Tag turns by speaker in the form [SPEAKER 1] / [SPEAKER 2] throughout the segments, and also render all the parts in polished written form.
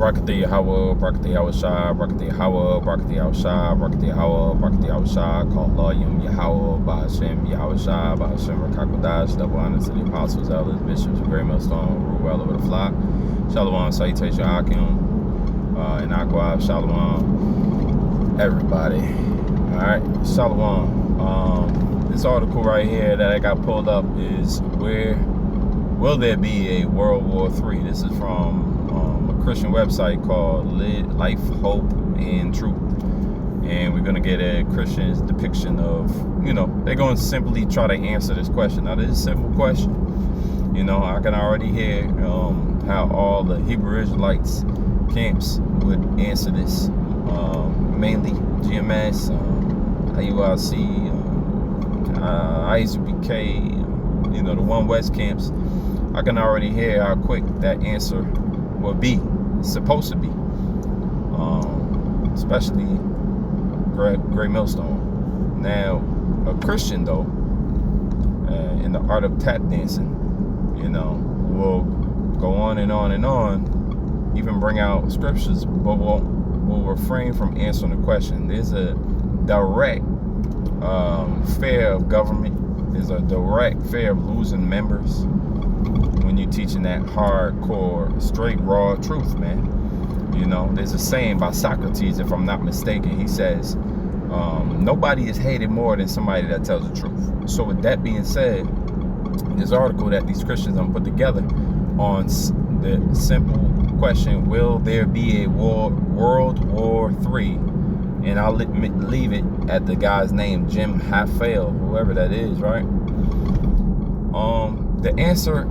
[SPEAKER 1] Brakati Yahweh, Brakati Yahweh, Brakati Yahweh, Brakati Yahweh, Brakati Yahweh, Brakati Yahweh, called Yum Yahweh, Ba'ashem Yahweh, Ba'ashem Rakakodash, double honor to the apostles, elders, bishops, great millstone, rule well over the flock. Shalom, salutation, Akim, and Aqua, Shalom, everybody. Alright, Shalom. This article right here that I got pulled up is will there be a World War III? This is from a Christian website called Life, Hope, and Truth. And we're going to get a Christian's depiction of, they're going to simply try to answer this question. Now, this is a simple question. I can already hear how all the Hebrew Israelites camps would answer this. Mainly GMS, IUIC, ISBK, the One West camps. I can already hear how quick that answer will be. It's supposed to be. Especially Great Millstone. Now, a Christian, though, in the art of tap dancing, will go on and on and on, even bring out scriptures, but will refrain from answering the question. There's a direct fear of government. There's a direct fear of losing members when you're teaching that hardcore, straight, raw truth, man. There's a saying by Socrates, if I'm not mistaken. He says, nobody is hated more than somebody that tells the truth. So with that being said, this article that these Christians have put together on the simple question, will there be a World War III? And I'll leave it at the guy's name, Jim Halfale, whoever that is, right? The answer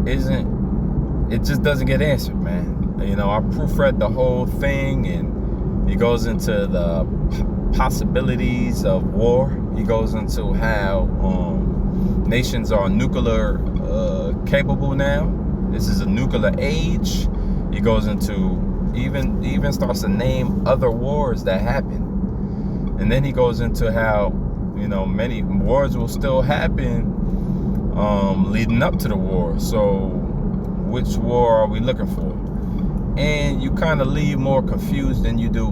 [SPEAKER 1] it just doesn't get answered, man. I proofread the whole thing, and he goes into the possibilities of war. He goes into how nations are nuclear capable now. This is a nuclear age. He goes into even starts to name other wars that happen, and then he goes into how many wars will still happen leading up to the war. So which war are we looking for? And you kind of leave more confused than you do.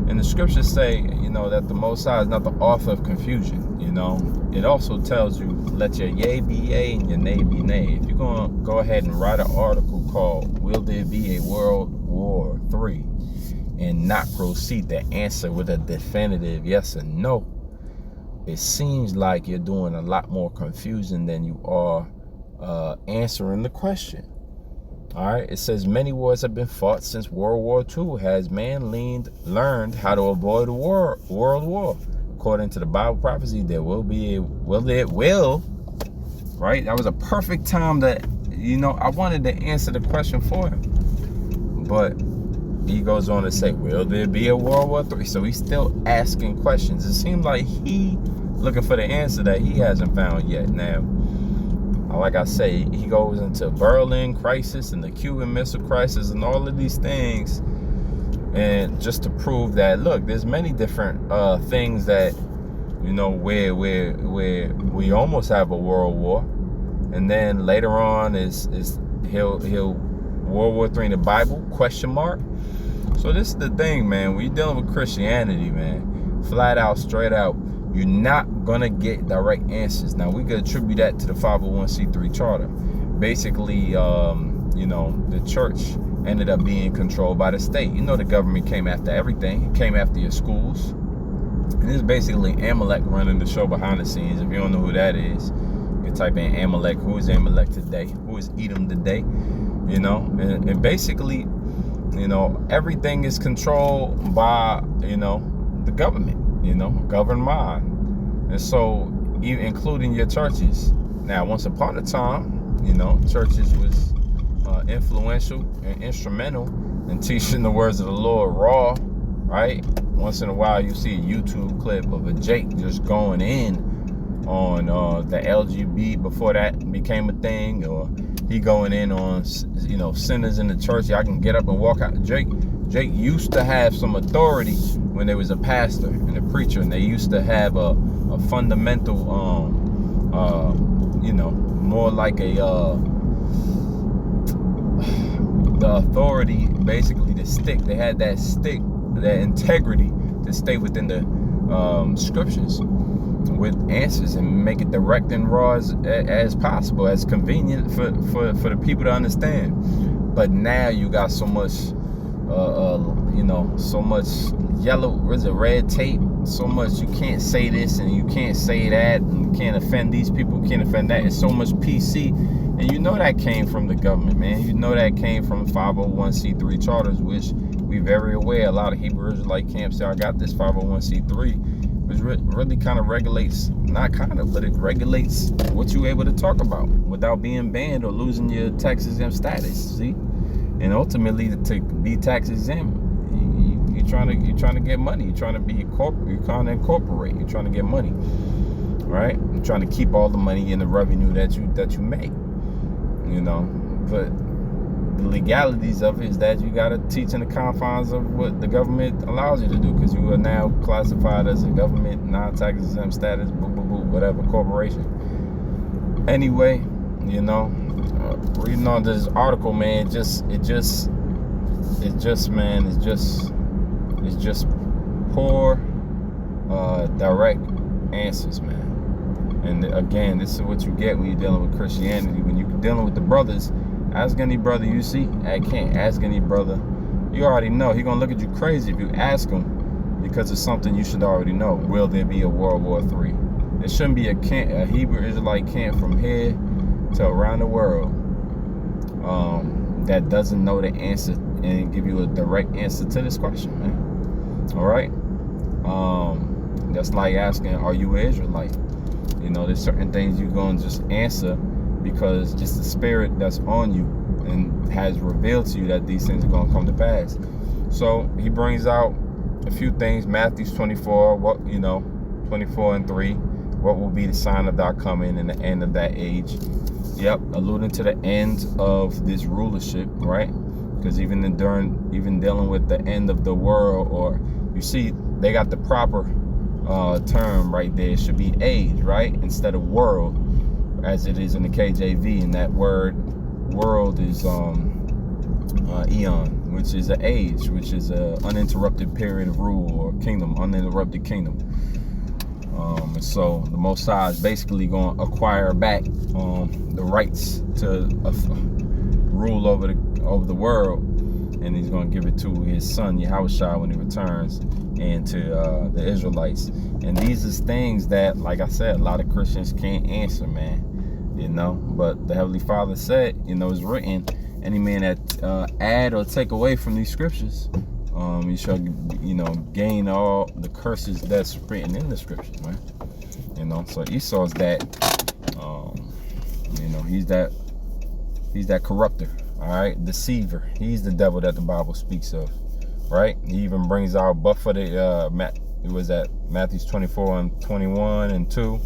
[SPEAKER 1] And the scriptures say that the Most High is not the author of confusion. It also tells you, let your yea be yea and your nay be nay. If you're going to go ahead and write an article called Will There Be a World War III, and not proceed to answer with a definitive yes or no, it seems like you're doing a lot more confusion than you are answering the question. All right, it says many wars have been fought since World War II. Has man learned how to avoid a world war? According to the Bible prophecy, there will be right? That was a perfect time that, I wanted to answer the question for him. But he goes on to say, will there be a World War III? So he's still asking questions. It seems like he looking for the answer that he hasn't found yet. Now, like I say, he goes into Berlin crisis and the Cuban Missile Crisis and all of these things, and just to prove that, look, there's many different things that where we almost have a world war, and then later on is he'll World War III in the Bible ? So this is the thing, man. When you're dealing with Christianity, man, flat out, straight out, you're not gonna get direct answers. Now, we could attribute that to the 501c3 charter. Basically, the church ended up being controlled by the state. The government came after everything. It came after your schools. And it's basically Amalek running the show behind the scenes. If you don't know who that is, you can type in Amalek. Who is Amalek today? Who is Edom today? And basically, everything is controlled by, the government. Govern mind. And so, including your churches. Now, once upon a time, churches was influential and instrumental in teaching the words of the Lord raw, right? Once in a while, you see a YouTube clip of a Jake just going in on the LGBT before that became a thing, or he going in on, sinners in the church. I can get up and walk out. Jake used to have some authority when there was a pastor and a preacher, and they used to have a fundamental, more like a authority, basically the stick. They had that stick, that integrity to stay within the scriptures with answers and make it direct and raw as possible, as convenient for the people to understand. But now you got so much, so much red tape, so much you can't say this and you can't say that, and you can't offend these people, can't offend that. It's so much PC. And you know that came from the government, man. You know that came from 501c3 charters, which we very aware. A lot of Hebrew Israelite camps say, I got this 501c3, which really kind of regulates, not kind of, but it regulates what you're able to talk about without being banned or losing your tax exempt status, see? And ultimately, to be tax exempt, you're trying to get money. You're trying to be you're trying to incorporate. You're trying to get money, right? You're trying to keep all the money in the revenue that you make. But the legalities of it is that you got to teach in the confines of what the government allows you to do, because you are now classified as a government non-tax exempt status, whatever, corporation. Anyway, reading on this article, man, it's just poor, direct answers, man. And again, this is what you get when you're dealing with Christianity. When you're dealing with the brothers, ask any brother you see. I can't ask any brother. You already know. He's going to look at you crazy if you ask him, because it's something you should already know. Will there be a World War III? There shouldn't be a Hebrew Israelite camp from here to around the world that doesn't know the answer and give you a direct answer to this question, man. All right? That's like asking, are you an Israelite? There's certain things you're going to just answer because just the spirit that's on you and has revealed to you that these things are going to come to pass. So he brings out a few things. Matthew 24, 24 and 3. What will be the sign of thy coming and the end of that age? Yep, alluding to the end of this rulership, right? Because even dealing with the end of the world, or you see, they got the proper term right there. It should be age, right, instead of world, as it is in the KJV. And that word world is eon, which is an age, which is a uninterrupted period of rule, or kingdom, uninterrupted kingdom. So the Most High is basically going to acquire back the rights to rule over the world, and he's going to give it to his son Yahushua when he returns, and to the Israelites. And these is things that, like I said, a lot of Christians can't answer, man. But the Heavenly Father said, it's written, any man that add or take away from these scriptures, you shall, gain all the curses that's written in the scriptures, man. So Esau's that, he's that corrupter, all right, deceiver. He's the devil that the Bible speaks of, right? He even brings out, but for the it was at Matthew 24 and 21 and 2.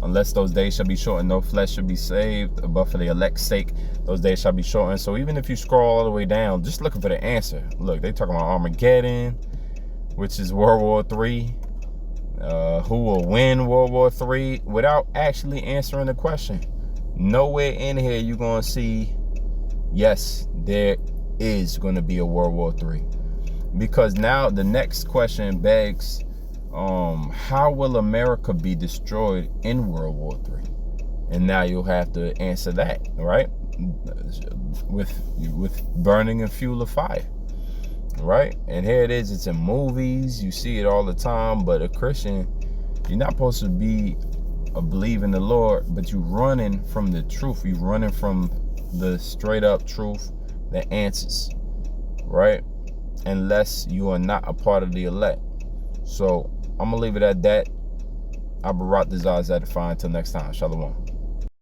[SPEAKER 1] Unless those days shall be shortened, no flesh shall be saved, but for the elect's sake, those days shall be shortened. So even if you scroll all the way down, just looking for the answer. Look, they talking about Armageddon, which is World War III. Who will win World War III, without actually answering the question. Nowhere in here you're going to see, yes, there is going to be a World War III. Because now the next question begs, how will America be destroyed in World War III? And now you'll have to answer that, right? With burning and fuel of fire, right? And here it is. It's in movies. You see it all the time. But a Christian, you're not supposed to be a believe in the Lord, but you're running from the truth. You're running from the straight up truth, the answers, right? Unless you are not a part of the elect. So I'm going to leave it at that. I'll be right this eyes at the fine. Until next time. Shalom.